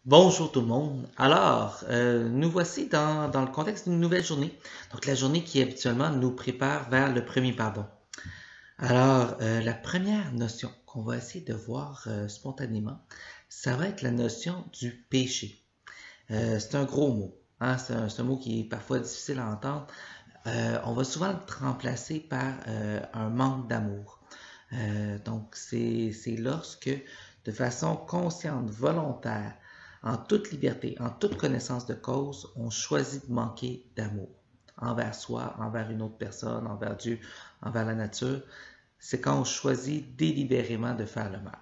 Bonjour tout le monde. Alors, nous voici dans le contexte d'une nouvelle journée. Donc, la journée qui habituellement nous prépare vers le premier pardon. Alors, la première notion qu'on va essayer de voir spontanément, ça va être la notion du péché. C'est un gros mot. Hein? C'est un mot qui est parfois difficile à entendre. On va souvent le remplacer par un manque d'amour. Donc, c'est lorsque, de façon consciente, volontaire, en toute liberté, en toute connaissance de cause, on choisit de manquer d'amour envers soi, envers une autre personne, envers Dieu, envers la nature. C'est quand on choisit délibérément de faire le mal.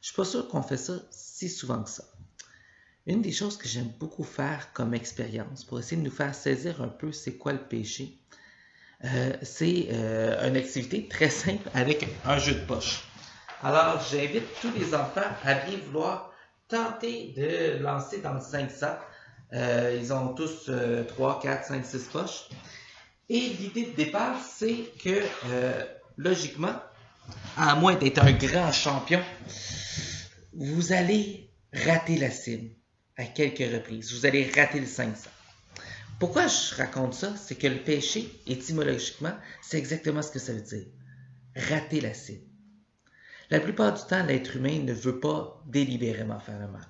Je suis pas sûr qu'on fait ça si souvent que ça. Une des choses que j'aime beaucoup faire comme expérience pour essayer de nous faire saisir un peu c'est quoi le péché, c'est une activité très simple avec un jeu de poche. Alors, j'invite tous les enfants à bien vouloir tenter de lancer dans le 500. Ils ont tous 3, 4, 5, 6 poches. Et l'idée de départ, c'est que, logiquement, à moins d'être un grand champion, vous allez rater la cible à quelques reprises. Vous allez rater le 500. Pourquoi je raconte ça? C'est que le péché, étymologiquement, c'est exactement ce que ça veut dire. Rater la cible. La plupart du temps, l'être humain ne veut pas délibérément faire le mal.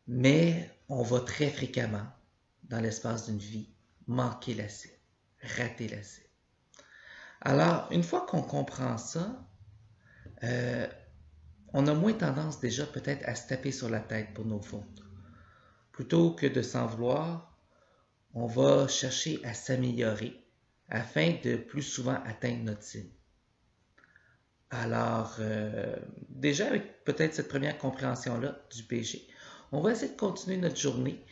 Mais on va très fréquemment, dans l'espace d'une vie, manquer la cible, rater la cible. Alors, une fois qu'on comprend ça, euh, on a moins tendance déjà peut-être à se taper sur la tête pour nos fautes. Plutôt que de s'en vouloir, on va chercher à s'améliorer afin de plus souvent atteindre notre cible. Alors, déjà avec peut-être cette première compréhension-là du péché, on va essayer de continuer notre journée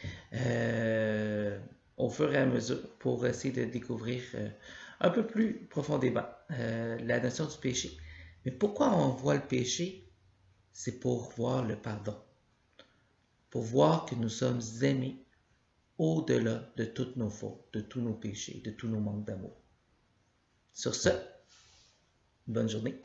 au fur et à mesure pour essayer de découvrir un peu plus profondément la notion du péché. Mais pourquoi on voit le péché? C'est pour voir le pardon, pour voir que nous sommes aimés au-delà de toutes nos fautes, de tous nos péchés, de tous nos manques d'amour. Sur ce, bonne journée.